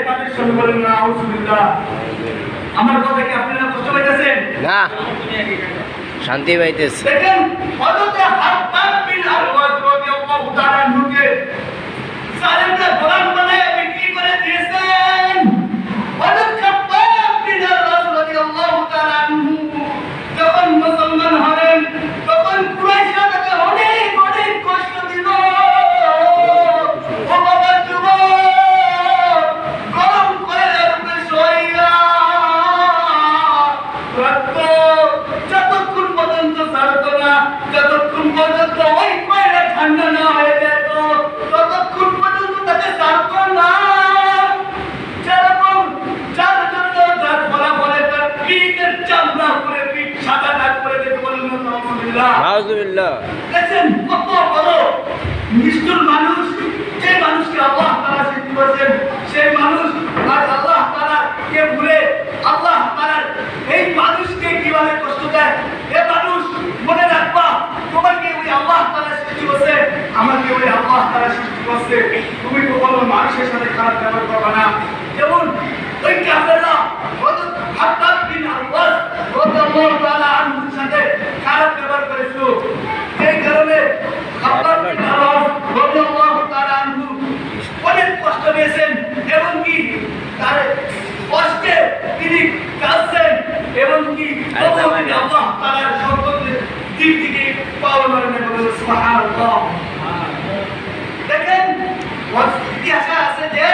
তাদের সঙ্গে বলেন না আউযুবিল্লাহ। আমার কথা কি আপনারা কষ্ট পাইতেছেন? না, শান্তি পাইতেছে। দেখেন হযরতে হাব্বাব বিন আল-ওয়াদ রাদিয়াল্লাহু তাআলা আনহুকে জালেমরা গোলাম বানায় বিক্রি করে দিয়েছেন। হযরত হাব্বাব বিন আল-ওয়াদ রাদিয়াল্লাহু তাআলা আনহু যখন মুসলমান হলেন তখন কুরাইশরা তাকে অনেক অনেক কষ্ট দিল। ও বাবা যুবক, গরম কয়লার উপরে শোয়া রাখতো, যতক্ষণ পর্যন্ত ছাড়তো না, যতক্ষণ পর্যন্ত ওই কয়লা ঠান্ডা না হয়ে যেত ততক্ষণ পর্যন্ত তাকে ছাড়তো না। যেরকম যার জন্য যার ফলাফলে তার পিঠের চামড়া করে পিঠ সাদা দাগ করে দিতে বললেন আলহামদুলিল্লাহ। নাউজুবিল্লাহ। দেখেন কত বড় নিষ্ঠুর মানুষ, যে মানুষকে আল্লাহ তাআলা সৃষ্টি করেছেন সেই মানুষ আজ আল্লাহ তাআলা কে ভুলে আল্লাহ তাআলা এই মানুষকে কিভাবে কষ্ট দেয়। এ মানুষ মনে রাখবা, তোমাকে ওই আল্লাহ তাআলা সৃষ্টি করেছে, আমাকে ওই আল্লাহ তাআলা সৃষ্টি করেছে। তুমি কখনো মানুষের সাথে খারাপ ব্যবহার করবে না। যেমন ওই কাফেররা হযরত হাব্বাব বিন আল-ওয়াদ রাদিয়াল্লাহু তাআলা আনহুর সাথে খারাপ ব্যবহার করেছিল। এই কারণে হাব্বাব বিন আল-ওয়াদ রাদিয়াল্লাহু তাআলা আনহু অনেক কষ্ট পেয়েছেন এবং কি তার কষ্টে তিনি কাঁদছেন এবং কি আল্লাহ তাআলার সন্তুষ্টির দিক থেকে পাওয়ার মানে বলেন সুবহানাল্লাহ। দেখেন ইতিহাসে আছে যে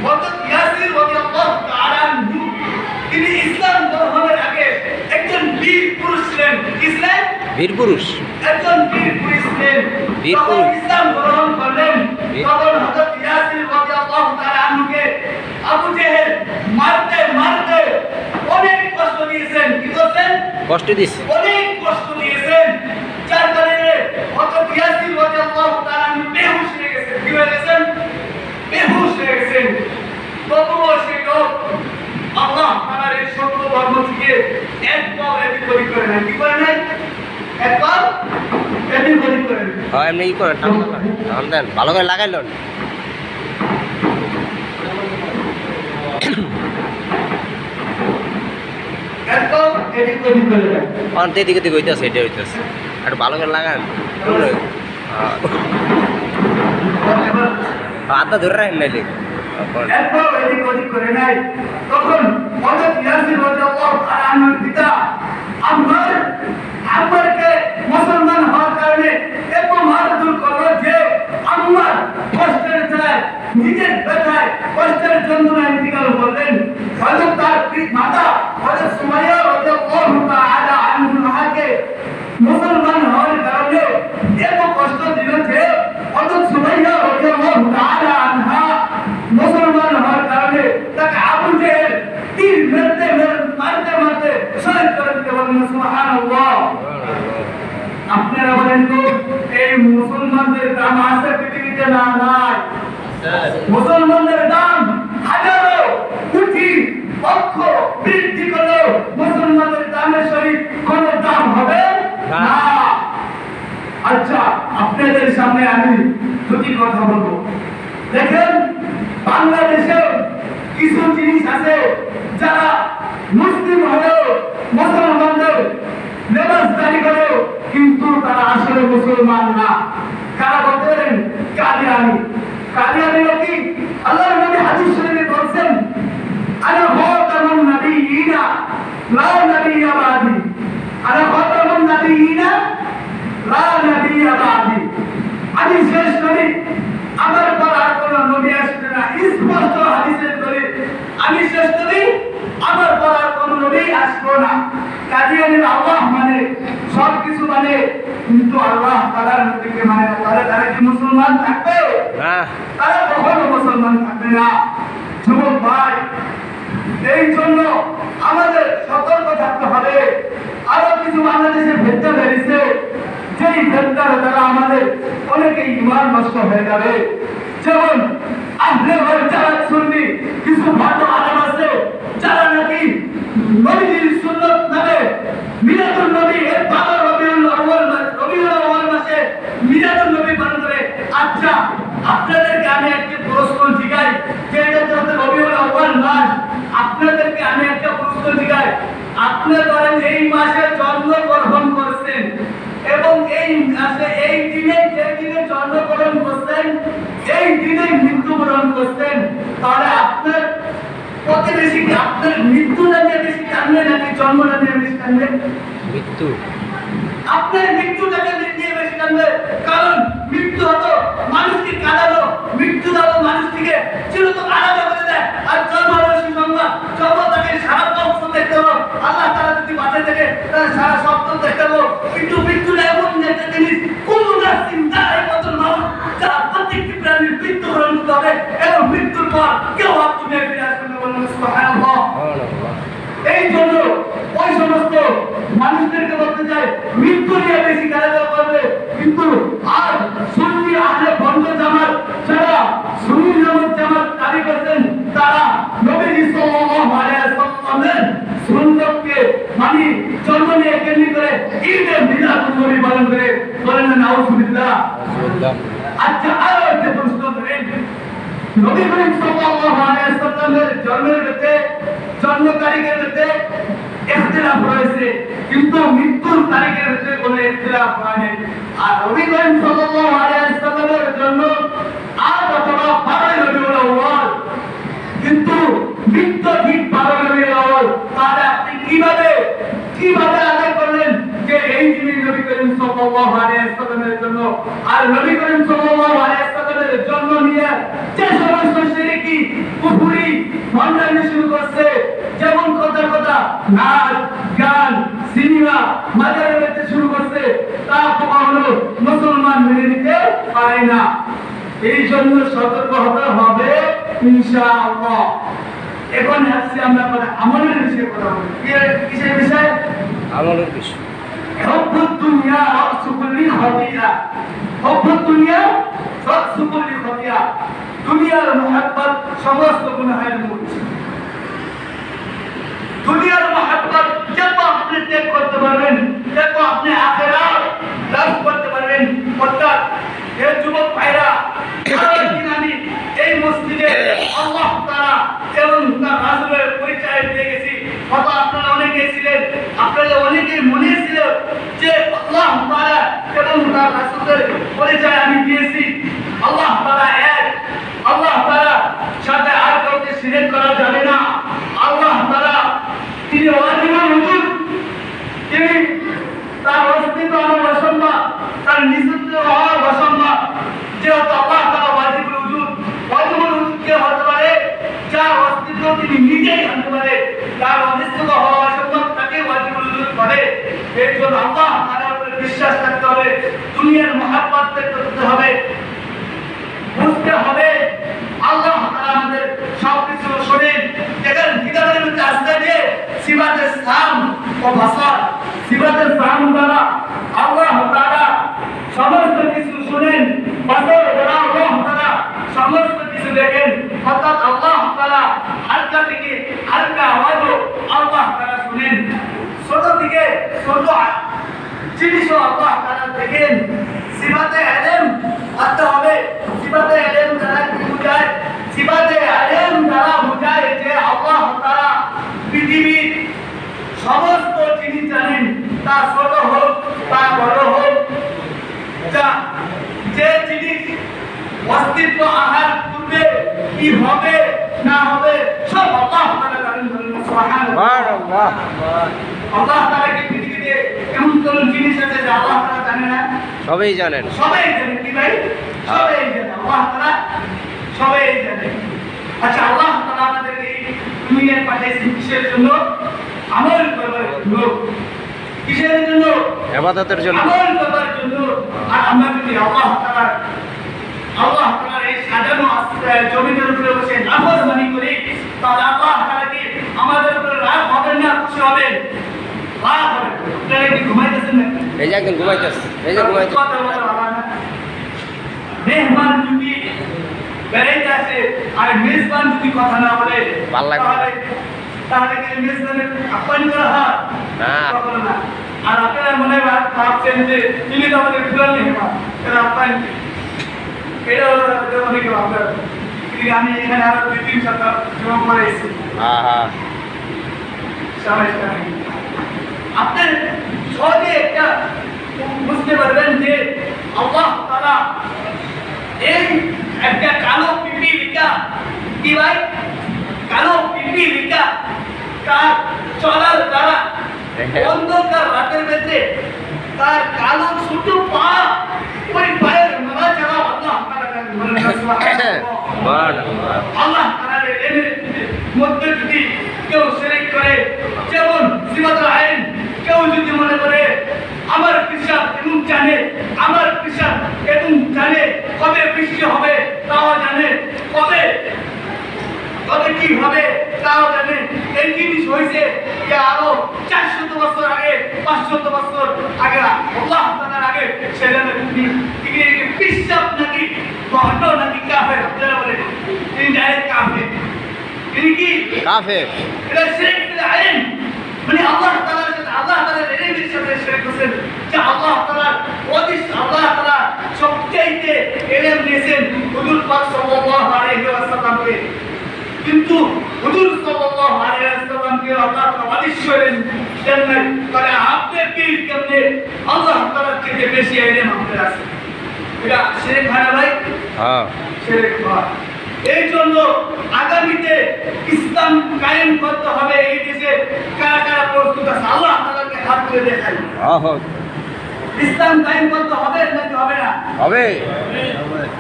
হযরত ইয়াসির রাদিয়াল্লাহু তাআলা আনহু তিনি ইসলাম গ্রহণের আগে একজন বীর পুরুষ ছিলেন। কি ছিলেন? বীর পুরুষ। একজন বীর পুরুষ ছিলেন। বীর যখন পুরুষ। ইসলাম গ্রহণ করলেন তখন হযরত ইয়াসির রাদিয়াল্লাহু তাআলা আনহুকে আবু জেহেল মারতে মারতে অনেক কষ্ট দিয়েছেন। কি করছেন? কষ্ট দিছে। অনেক কষ্ট দিয়েছেন, যার কারণে হযরত ইয়াসির রাদিয়াল্লাহু তাআলা আনহু বেহুশ হয়ে গেছেন। কি হয়ে গেছেন? বেহুশ হয়ে গেছেন। তবুও সেই লোক আল্লাহ তাআলার এই সত্য ধর্ম থেকে একবার এদিক ওদিক করে নাই। কি করে নাই? একবার এদিক ওদিক করে নাই। হ্যাঁ, এমনি ই করে টান দেন, ভালো করে লাগাইলেন। একবার এদিক ওদিক করে নাই। অন্তে দিকে দিকে হইতেছে, এটা হইতেছে। আর ভালো করে লাগান। হাতটা ধরে রাখেন নাইলে। একবার এদিক ওদিক করে নাই। তখন হযরত ইয়াসির রাদিয়াল্লাহু তাআলা আনহুর পিতা আম্মারকে মুসলমান হওয়ার কারণে এত মারধর করলো যে আম্মার কষ্টের জ্বালায় নিজের ব্যথায় কষ্টের যন্ত্রণায় ইন্তিকাল করলেন। হযরত তার মাতা হযরত সুমাইয়া রাদিয়াল্লাহু তাআলা আনহাকে মুসলমান হওয়ার কারণে এত কষ্ট দিল যে হযরত সুমাইয়া রাদিয়াল্লাহু তাআলা আনহা মুসলমান হওয়ার কারণে তাকে আবু জেহেল তীর মারতে মারতে শহীদ করে দিতে বলেন সুবহানাল্লাহ। আপনারা বলেন তো এই মুসলমানদের দাম আছে পৃথিবীতে? না নাই। মুসলমানদের দাম হাজারো কোটি লক্ষ বৃদ্ধি করলেও মুসলমানদের দামের সহিত কোনো দাম হবে না। আচ্ছা, আপনাদের সামনে আমি দুটি কথা বলবো। দেখেন বাংলাদেশে কিছু জিনিস আছে যারা মুসলিম হলেও মুসলমানদের লেবাসদারি করে কিন্তু তারা আসলে মুসলমান না। কারা বলতে পারেন? কাদিয়ানি। কাদিয়ানি কি? আল্লাহর নবী হাদিস শরীফে বলেছেন আনা খাতামুন নবিয়িনা লা নবিয়্যা বাদি। আনা খাতামুন নবিয়িনা লা নবিয়্যা বাদি। আমি শেষ নবী, আমার পর আর কোন নবী আসবে না। স্পষ্ট হাদিসের দলিল, আমি শেষ নবী, আমার পর আর কোন নবী আসবে না। কাদিয়ানির আল্লাহ মানে সবকিছু মানে, কিন্তু আল্লাহ তাআলার নবীকে মানে না। তারা কি মুসলমান থাকবে? না, তারা কখনো মুসলমান থাকবে না। যুবক ভাই, এই জন্য আমাদের সতর্ক থাকতে হবে। আরো কিছু বাংলাদেশে ভেদ্যা বেরিয়েছে, যেই ভেদ্যার দ্বারা আমাদের অনেকে ঈমান নষ্ট হয়ে যাবে। যেমন আহলে ওয়াল জামাত সুন্নি কিছু ভালো আলেম আছে যারা নাকি নবীর সুন্নাত নামে মিলাদুন নবী এর 12 রবিউল আউয়াল মাসে মিলাদুন নবী পালন করে। আচ্ছা, আপনাদেরকে আমি একটা প্রশ্ন জিজ্ঞাসা, যে এটা তো রবিউল আপনি ধরেন এই মাসে জন্মগ্রহণ করছেন এবং এই মাসে এই দিনে যে দিনে জন্মগ্রহণ করছেন এই দিনে মৃত্যুবরণ করছেন, তাহলে আপনার প্রতিবেশী কি আপনার মৃত্যুটা নিয়ে বেশি কাঁদবে নাকি জন্মটা নিয়ে বেশি কাঁদবে? মৃত্যু। আপনার মৃত্যুটাকে নিয়ে বেশি কাঁদবে, কারণ মৃত্যু হতো মানুষকে কাঁদানো, মৃত্যু দাও মানুষটিকে চিরতর আলাদা করে দেয়। আর জন্ম হলো সুসংবাদ, জন্ম তাকে সারা বছর দেখতে হবে, আল্লাহ তাআলা যদি বাঁচে থাকে তাহলে সারা সপ্তাহ দেখতে হবে। কিন্তু মৃত্যুটা এমন একটা জিনিস, কোনো না চিন্তায় কত মানুষ যারা প্রত্যেকটি প্রাণীর মৃত্যুবরণ করতে হবে এবং মৃত্যুর পর কেউ আর দুনিয়ায় ফিরে আসবে না, বলুন সুবহানাল্লাহ। এই জন্য ওই সমস্ত মানুষদেরকে বলতে চাই মৃত্যু নিয়ে বেশি খেলাধুলা করবে, কিন্তু আর সুন্নি আহলে বন্ধ জামাত যারা সুন্নি জামাত দাবি করছেন তারা নবী সাল্লাল্লাহু আলাইহি ওয়াসাল্লামের সুন্নতকে মানে জন্ম নিয়ে কেন্দ্র করে ঈদে মিলাদুন নবী পালন করে, বলেন না নাউজুবিল্লাহ। আচ্ছা, আরো একটা প্রশ্ন করেন, নবী করিম সাল্লাল্লাহু আলাইহি ওয়াসাল্লামের জন্মের ব্যাপারে জন্ম তারিখের ব্যাপারে ইখতিলাফ রয়েছে, কিন্তু মৃত্যুর তারিখের ব্যাপারে কোনো ইখতিলাফ হয়নি। আর নবী করিম সাল্লাল্লাহু আলাইহি ওয়াসাল্লামের জন্ম ৮ অথবা ১২ রবিউল আউয়াল, কিন্তু মৃত্যু ঠিক ১২ রবিউল আউয়াল। তাহলে আপনি কিভাবে আদায় করলেন যে এই দিনে নবী করিম সাল্লাল্লাহু আলাইহি ওয়াসাল্লামের জন্য? আর নবী করিম সাল্লাল্লাহু আলাইহি ওয়াসাল্লামের জন্ম নিয়ে যে সমস্ত শিরকি কুফরি ভণ্ডামি শুরু করছে, যেমন কথা নাচ গান সিনেমা মাজারে বেচতে শুরু করছে, তা কখনো মুসলমান মেনে নিতে পারে না। এই জন্য সতর্ক হতে হবে ইনশাআল্লাহ। এখন আসছি আমরা আমলের বিষয়ে কথা বলি। কিসের বিষয়? আমলের বিষয়। হুব্বুদ দুনিয়া রাসু কুল্লি খাতিয়া, হুব্বুদ দুনিয়া রাসু কুল্লি খাতিয়া, দুনিয়ার মুহাব্বত সমস্ত গুনাহের মূল। দুনিয়ার মুহাব্বত যত আপনি ত্যাগ করতে পারবেন তত আপনি আখিরাত লাভ করতে পারবেন। অর্থাৎ এই যুবক ভাইরা, আমি এই মসজিদে আল্লাহ তাআলা এবং তার রাসূলের পরিচয় দিয়ে গেছি, হয়তো আপনারা অনেকেই ছিলেন, আপনারা অনেকেই মনে ছিল যে আল্লাহ তাআলা এবং তার রাসূলের পরিচয় আমি দিয়েছি। আল্লাহ তাআলা এক, আল্লাহ তাআলা সাথে আর কাউকে শিরক করা যাবে না। আল্লাহ তাআলা তিনি ওয়াজিবুল উজুদ, তিনি তার অস্তিত্ব অসম্ভব, তার নিষিদ্ধ হওয়ার অসম্ভব। যেহেতু আল্লাহ তাআলা ওয়াজিবুল উজুদ, ওয়াজিবুল উজুদ কে হতে পারে যার অস্তিত্ব তিনি নিজেই আনতে পারে, তার অস্তিত্ব হওয়া অসম্ভব তাকে ওয়াজিবুল উজুদ বলে। এই জন্য আল্লাহ তাআলার উপরে বিশ্বাস রাখতে হবে, দুনিয়ার মুহাব্বত করতে হবে, বুঝতে হবে আল্লাহ তাআলা আমাদের সবকিছু শোনেন। দেখেন কিতাবের মধ্যে আসছে যে সিফাতে সাম ও বাসার, সিফাতে সাম দ্বারা আল্লাহ তাআলা সমস্ত কিছু শুনেন, বাসার দ্বারা আল্লাহ তাআলা সমস্ত কিছু দেখেন। অর্থাৎ আল্লাহ তাআলা হালকা থেকে হালকা আওয়াজও আল্লাহ তাআলা শুনেন, ছোট থেকে ছোট জিনিসও আল্লাহ তাআলা দেখেন। সিফাতে ইলম আসতে হবে। সিফাতে ইলম দ্বারা কি বোঝায়? সিফাতে ইলম দ্বারা বোঝায় যে আল্লাহ তাআলা পৃথিবীর সমস্ত জিনিস জানেন, তা ছোট হোক তা বড় হোক, যা যে জিনিস অস্তিত্ব আহার পূর্বে কি হবে না হবে সব আল্লাহ তাআলা জানেন। সুবহানাল্লাহ। আল্লাহ তাআলা কি পৃথিবীতে এমন কোন জিনিস আছে যা আল্লাহ তাআলা জানে না? সবাই জানেন। সবাই জানেন কি ভাই? সবাই জানেন, আল্লাহ তাআলা সবাই জানেন। আচ্ছা, আল্লাহ তাআলা আমাদেরকে এই দুনিয়ায় পাঠিয়েছেন কিসের জন্য? আমল করার জন্য। কিসের জন্য? ইবাদতের জন্য, আমল করার জন্য। আর আমরা যদি আল্লাহ তাআলার এই সাজানো জমিনের উপরে বসে নাফরমানি করি, তাহলে আল্লাহ তাআলা কি আমাদের উপরে রাগ হবেন না খুশি হবেন? রাগ হবেন। আপনারা কি ঘুমাইতেছেন না? এই যে একজন ঘুমাইতেছে, এই যে ঘুমাইতেছে। কথা বলা ভালো না। মেহমান যদি বেড়াইতে আসে আর মেজবান যদি কথা না বলে ভাল লাগবে তাহলে কি মেজবানের আপ্যায়ন করা হয়? না। কখনো না। আর আপনারা মনে ভাবছেন যে তিনি তো আমাদের বিরল মেহমান, এরা আপ্যায়ন এটা হলো অনেকে আপনার। আমি এখানে আরো 2-3 সপ্তাহ জমা করে এসেছি। হ্যাঁ হ্যাঁ। সবাই আপনি সহজে একটা বুঝতে পারবেন যে আল্লাহ তাআলা এই একটা কালো পিপিলিকা কি ভাই কালো পিপিলিকা তার চলার দ্বারা অন্ধকার রাতের মধ্যে তার কালো ছোট পা ওই পায়ের নড়াচড়া আল্লাহ আল্লাহ তাআলার এলের মধ্যে যদি কেউ শিরক করে যেমন সিমাতুল আইন কেউ যদি মনে করে আমার পিসাব এবং জানে আমার পিসাব এবং জানে কবে বৃষ্টি হবে তাও জানে কবে কবে কি হবে তাও জানে এই জিনিস হয়েছে যে আরো 400 বছর আগে 500 বছর আগে আল্লাহ তাআলার আগে সেখানে তিনি পিসাব নাকি বহন নাকি কাফের আপনারা বলেন তিনি ডাইরেক্ট কাফের তিনি কি কাফের এটা শিরক বিল আইন মানে আল্লাহ তাআলার সাথে আল্লাহ তাআলার এলেমের সাথে শিরক করেছেন যে আল্লাহ তাআলার ওয়াদিস আল্লাহ তাআলা সবচাইতে এলেম দিয়েছেন হুজুর পাক সাল্লাল্লাহু আলাইহি ওয়াসাল্লামকে কিন্তু হুজুর সাল্লাল্লাহু আলাইহি ওয়াসাল্লামকে আল্লাহ তাআলা ওয়াদিস করেন জানেন তাহলে আপনি পীর কেমনে আল্লাহ তাআলার থেকে বেশি এলেম আপনার আছে এটা শিরক হয় না ভাই হ্যাঁ শিরক হয় এই জন্য আগামীতে ইসলাম কায়েম করতে হবে এই দেশে কারা কারা প্রস্তুত আছে আল্লাহ তাআলাকে হাত তুলে দেখাই ইসলাম কায়েম করতে হবে নাকি হবে না হবে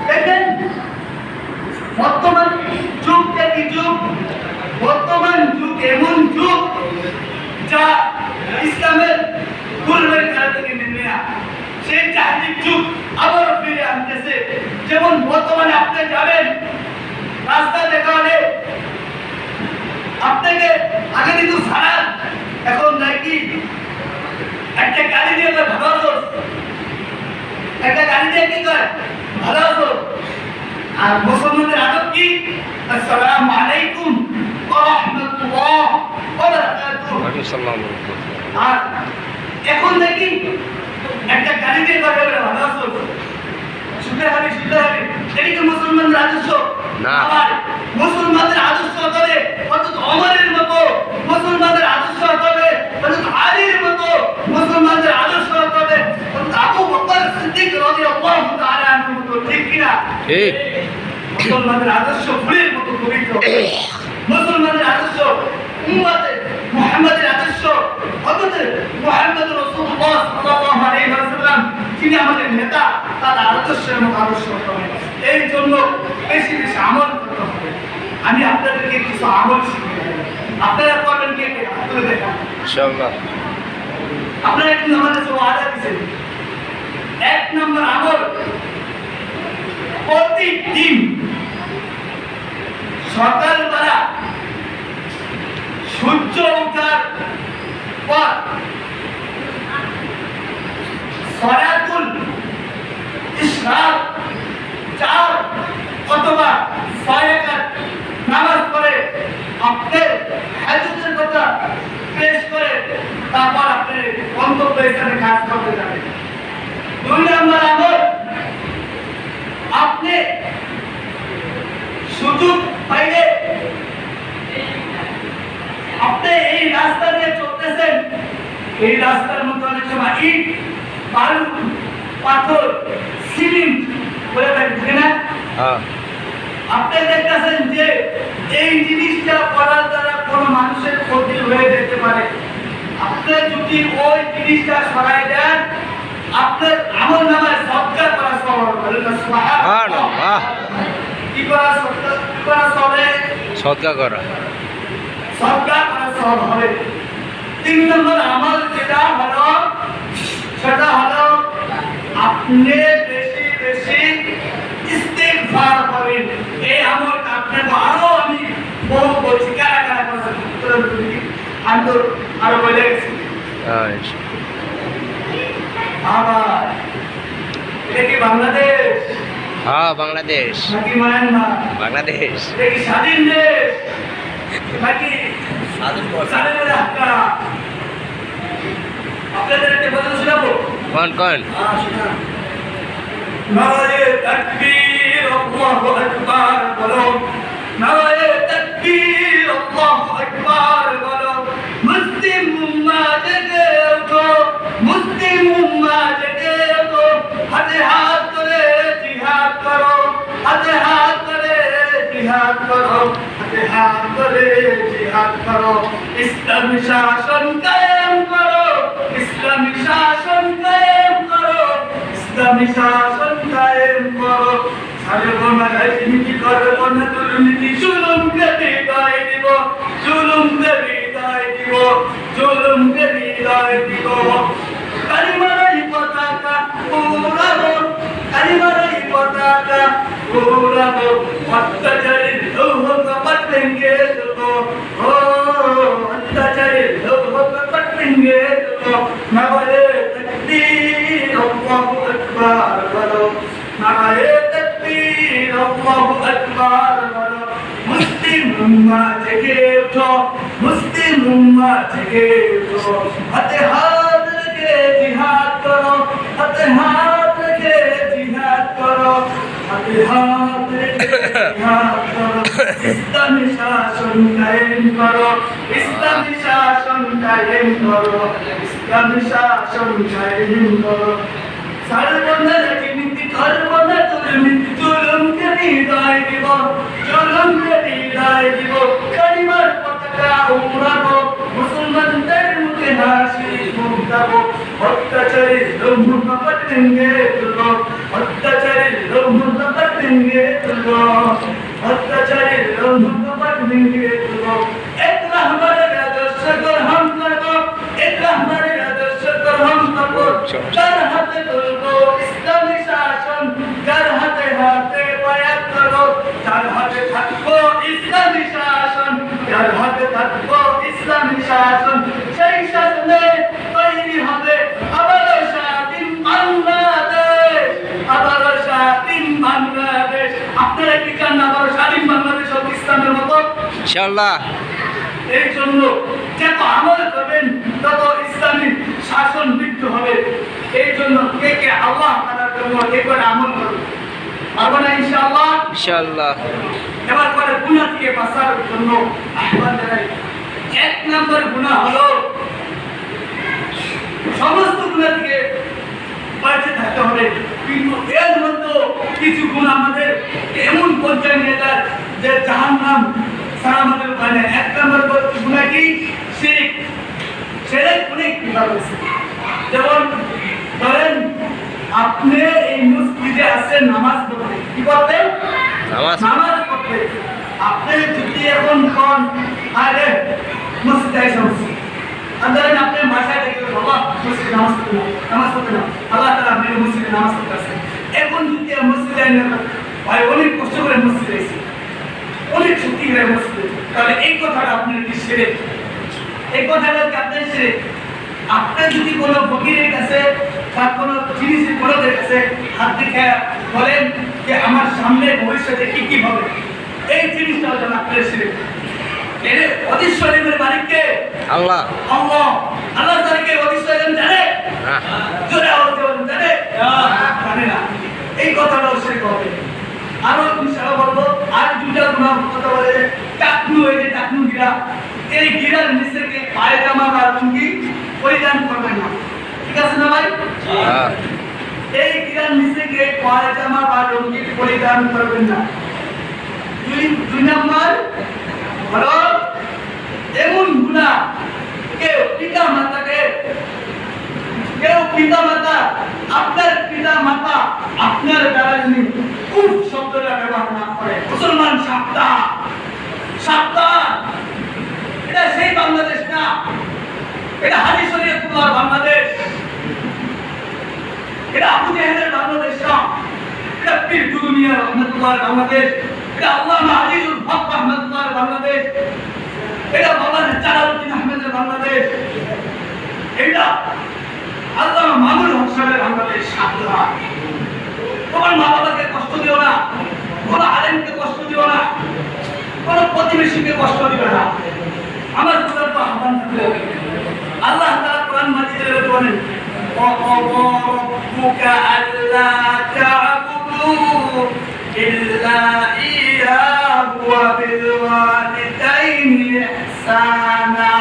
দেখেন বর্তমান যুগ থেকে যুগ বর্তমান যুগ এমন যুগ যা ইসলামের পূর্বের কাল থেকে নেমে না সেই জাহিলিক যুগ আবার ফিরে আসতেছে যেমন বর্তমানে আপনি যাবেন রাস্তা দেখা হলে আপনাকে আগে কিন্তু সারা এখন নাকি একটা গাড়ি দিয়ে ভালো আছো একটা গাড়ি দিয়ে কি করে ভালো আছো আর মুসলমানদের আদব কি আসসালামু আলাইকুম ওয়া রাহমাতুল্লাহ ওয়া বারাকাতুহু আর এখন নাকি একটা গাড়ি দিয়ে ভালো আছো শুধু হবে এটা কি মুসলমানদের আদর্শ না আবার মুসলমানদের আদর্শ হবে অর্থাৎ ওমরের মতো মুসলমানদের আদর্শ হবে অর্থাৎ আলীর মতো মুসলমানদের আদর্শ হবে অর্থাৎ আবু বকর সিদ্দিক রাদিয়াল্লাহু তাআলা আনহুর মতো ঠিক কি না ঠিক মুসলমানদের আদর্শ ফুলের মতো পবিত্র মুসলমানদের আদর্শ উম্মতে মুহাম্মাদের আদর্শ অর্থাৎ মুহাম্মদ রাসূলুল্লাহ সাল্লাল্লাহু আলাইহি ওয়াসাল্লাম তিনি আমাদের নেতা তার আদর্শের মতো আদর্শ হতে হবে এই জন্য বেশি বেশি আমল করতে হবে আমি আপনাদেরকে কিছু আমল শিখিয়ে দেব আপনারা করবেন কি তুলে দেখান ইনশাআল্লাহ আপনারা কিন্তু আমাদের সব ওয়াদা দিয়েছেন এক নম্বর আমল প্রতিদিন সকালবেলা সূর্য ওঠার পর সলাতুল ইশরাক 4 অথবা 6 রাকাত নামাজ পড়ে আপনার হাজতের কথা পেশ করে তারপর আপনি গন্তব্য স্থানে কাজ করতে যাবেন 2 নম্বর আমল আপনি সুযোগ পাইলে আপনি এই রাস্তা দিয়ে চলতেছেন এই রাস্তার মধ্যে অনেক সময় ইট বালু পাথর সিমেন্ট বলে থাকে না আপনি দেখতেছেন যে এই জিনিসটা করার দ্বারা কোনো মানুষের ক্ষতি হয়ে যেতে পারে আপনি যদি ওই জিনিসটা সরাই দেন আপনার আমল নামায় সদকা করা সহজ বলেন না সুবহানাল্লাহ কি করা সবে সদকা করা সহজ হবে 3 নম্বর আমল যেটা হলো সেটা হলো আপনি বেশি বেশি ইস্তিগফার করেন এই আমলটা আপনাকে আরো আমি বহু বলছি কারা কারা করছেন আমি তো আরো বলে গেছি আবার এটা কি বাংলাদেশ হ্যাঁ বাংলাদেশ নাকি মায়ানমার বাংলাদেশ এটা কি স্বাধীন দেশ নাকি স্বাধীনের হাক্কা আপনাদের একটা কথা শোনাবো কোন নারায়ে তাকবীর আল্লাহু আকবার বলো নারায়ে তাকবীর আল্লাহু আকবার বলো মুসলিম উম্মাহ জেগে হাতে হাত ধরে জিহাদ করো ইসলামী শাসন কায়েম করো ইসলামী শাসন কায়েম করো ইসলামী শাসন কায়েম করো ছাড়বো না রাজনীতি করবো না দুর্নীতি জুলুমকে বিদায় দিব জুলুমকে বিদায় দিব জুলুমকে বিদায় দিব কালিমার পতাকা উড়াবো কালিমার পতাকা উড়াবো অত্যাচারের লৌহ কপাট ভেঙে দেবো ও অত্যাচারের লৌহ কপাট ভেঙে দেবো নারে তাকবীর আল্লাহু আকবার বলো নারে তাকবীর আল্লাহু আকবার বলো মুসলিম উম্মাহ জেগে ওঠো মুসলিম উম্মাহ জেগে ওঠো হাতে হাত রেখে জিহাদ করো হাতে হাত রেখে জিহাদ করো হাতে হাত রেখে জিহাদ করো ইসলামী শাসন কায়েম করো ইসলামী শাসন কায়েম করো ইসলামী শাসন কায়েম করো সারবন্ধা রাজনীতি করবন্ধা দুর্নীতি জুলুমকে বিদায় দিব জুলুমকে বিদায় দিব কালিমার পতাকা উড়াবো মুসলমানদের মুখে হাসি ফুটাবো অত্যাচারীর লৌহ কপাট ভেঙে তুলো অত্যাচারীর লৌহ কপাট ভেঙে তুলো অত্যাচারীর লৌহ কপাট ভেঙে তুলো এক রহমানের আদর্শ গ্রহণ করবো এক রহমানের আদর্শ গ্রহণ করবো যার হাতে তুলবো ইসলামী শাসন যার হাতে হাতে বায়াত করো যার হাতে থাকবো ইসলামী শাসন যার হাতে থাকবো ইসলামী শাসন সেই শাসনে তৈরি হবে আবারও স্বাধীন বাংলাদেশ আবারও স্বাধীন বাংলাদেশ আপনারা কি চান আবারও স্বাধীন বাংলাদেশ হোক ইসলামের মতো ইনশাআল্লাহ এই জন্য যত আমল করবেন তত ইসলামী শাসন বৃদ্ধি হবে এই জন্য কে কে আল্লাহ তাআলার জন্য একবার আমল করবে পারবো না ইনশাআল্লাহ ইনশাআল্লাহ এবার পরে গুনাহ থেকে বাঁচার জন্য আহ্বান জানাই এক নম্বর গুনাহ হলো সমস্ত গুনাহ থেকে বাঁচে থাকতে হবে কিন্তু এর মধ্যে কিছু গুনাহ আমাদের এমন পর্যায়ে নিয়ে যায় যে জাহান্নাম সারা আমাদের উপায় নেই এক নম্বর গুনাহ কি শিরক শিরক অনেক বিভাগ আছে যেমন ধরেন আপনি এই মসজিদে আসেন নামাজ পড়তে কি করতেন নামাজ পড়তে আপনি যদি এখন কোন আরে মসজিদে এসে বসেন আর ধরেন আপনি বাসায় থেকে বাবা মসজিদে নামাজ পড়তে না আল্লাহ তাআলা আপনি মসজিদে নামাজ পড়তে আসেন এখন যদি মসজিদে ভাই অনেক কষ্ট করে মসজিদে এসে অনেক ছুটি করে মসজিদে তাহলে এই কথাটা আপনার কি শিরক এই কথাটা কি আপনার শিরক আপনি যদি কোনো ফকিরের কাছে বা কোনো জিনিসের বড়দের কাছে হাত দেখে বলেন যে আমার সামনে ভবিষ্যতে কি কি হবে এই জিনিসটা যেন আপনার শিরক এর অদৃশ্যের মালিককে আল্লাহ আল্লাহ আল্লাহ তাআলাকে অদৃশ্যের জানে না জোরে আওয়াজ দিয়ে বলেন জানে জানে না এই কথাটাও শিরক হবে আরো ইনশাআল্লাহ বলবো আর দুইটা গুনাহ কথা বলে টাকনু এই যে টাকনু গিরা এই গিরার নিচে থেকে পায়জামা বা লুঙ্গি পরিধান করবেন না ঠিক আছে না ভাই হ্যাঁ এই গিরার নিচে থেকে পায়জামা বা লুঙ্গি পরিধান করবেন না দুই নম্বর হলো এমন গুনাহ কেউ পিতা মাতা আপনার পিতা মাতা আপনার দ্বারা যিনি উফ শব্দটা ব্যবহার না করে মুসলমান সাবধান এটা সেই বাংলাদেশ না এটা হাজি শরীয়তুল্লাহ বাংলাদেশ এটা আবু জেহেলের বাংলাদেশ না এটা পীর দুনিয়া রহমতুল্লাহ বাংলাদেশ এটা আল্লামা আজিজুল হক রহমতুল্লাহ বাংলাদেশ এটা মাওলানা জালালউদ্দিন আহমেদের বাংলাদেশ এটা আল্লামা মামুনুল হক সাহেবের বাংলাদেশ সাবধান তোমার মা বাবাকে কষ্ট দিও না কোনো আলেমকে কষ্ট দিও না কোনো প্রতিবেশীকে কষ্ট দিও না আমার খোদার তো আহ্বান থাকবে আল্লাহ তাআলা কোরআন মাজিদে বলেন وَقَضَى رَبُّكَ أَلَّا تَعْبُدُوا إِلَّا إِيَّاهُ وَبِالْوَالِدَيْنِ إِحْسَانًا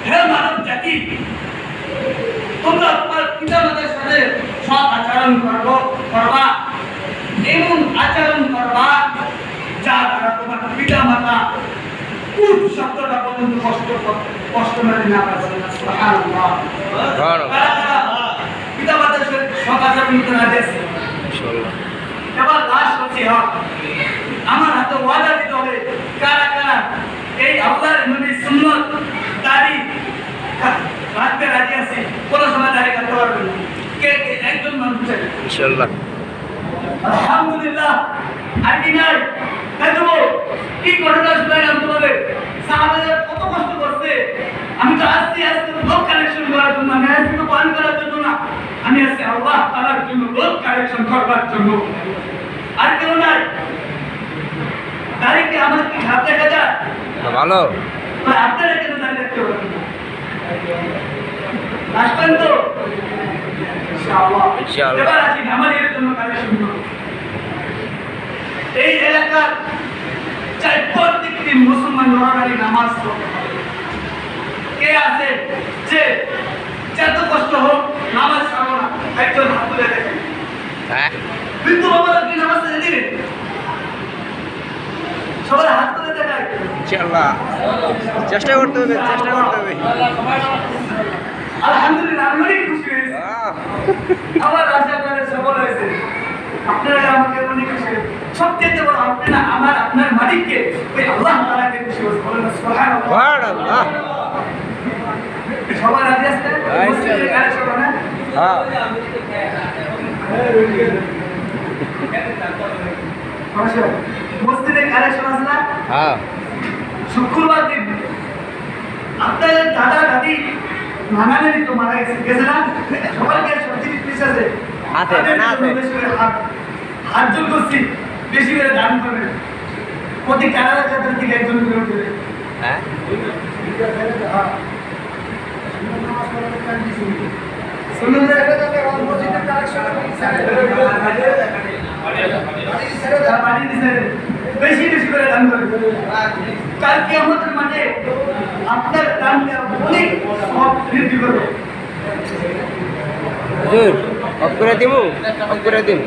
হে মানব জাতি তোমরা তোমার পিতামাতার সাথে সৎ আচরণ করবা এমন আচরণ করবা যা তারা তোমার পিতা মাতা কোন শব্দটা পর্যন্ত কষ্ট মানে না পাচ্ছে সুবহানাল্লাহ। পিতা মাতার সব আচার নিতে না যাচ্ছে। ইনশাআল্লাহ। এবার লাস্ট হচ্ছে আমার হাতে ওয়াদা দিতে হবে কারা কারা এই আল্লাহর নবীর সুন্নাত দাড়ি রাখতে রাজি আছে, কোনো সময় দাড়ি কাটতে পারবে না। কে কে একজন মানুষ চাই ইনশাআল্লাহ। আলহামদুলিল্লাহ। আইডি নাই দেখবো কি ঘটনা শুনাইলাম তোমাদের। সাহাবারা কত কষ্ট করছে। আমি তো আজকে লোক কালেকশন করার জন্য, আমি আজকে তো পান করার জন্য না, আমি আজকে আল্লাহ তাআলার জন্য লোক কালেকশন করবার জন্য। আর কেউ নাই। দাড়িকে আমার কি খারাপ দেখা যায়? ভালো। তো আপনারা কেন দাঁড়িয়ে রাখতে পারবেন না? আসবেন তো ইনশাআল্লাহ। ইনশাআল্লাহ। এবার আসি আমাদের জন্য কালেকশন করব। এই এলাকার চাই প্রত্যেকটি মুসলমান নরনারী নামাজ পড়ে। কে আছে যে যত কষ্ট হোক নামাজ ছাড়ো না? একজন হাত তুলে দেখেন। হ্যাঁ, বৃদ্ধ বাবারা কি নামাজ ছেড়ে দিবেন? সবাই হাত তুলে দেখায়। ইনশাআল্লাহ। চেষ্টা করতে হবে, চেষ্টা করতে হবে। আলহামদুলিল্লাহ, আমি অনেক খুশি হয়েছি। আমার আশা করে সফল হয়েছে। আপনারা আমাকে অনেক খুশি হয়েছে। সবচেয়ে বড় আপনারা আপনার মালিককে ওই আল্লাহ তাআলাকে খুশি হয়েছে। বলেন না সুবহানাল্লাহ। সুবহানাল্লাহ। সবাই রাজি আছেন? মসজিদের কালেকশন হবে না? হ্যাঁ। মসজিদের কালেকশন আছে না? হ্যাঁ। শুক্রবার দিন আপনাদের দাদা দাদি নানানানি তো মারা গেছে না? সবাইকে সবজি পিস আছে আছে, না আছে। বেশি করে হাত জোর করছি, বেশি করে দান করবেন। প্রতি 4,000 থেকে একজন করে উঠবে। হ্যাঁ। শুনুন যে মসজিদের কালেকশন বেশি বেশি করে দান করবেন। কাল কিয়ামতের মাঠে আপনার দানটা অনেক সব বৃদ্ধি করবে। হুজুর, অফ করে দিব, অফ করে দিন।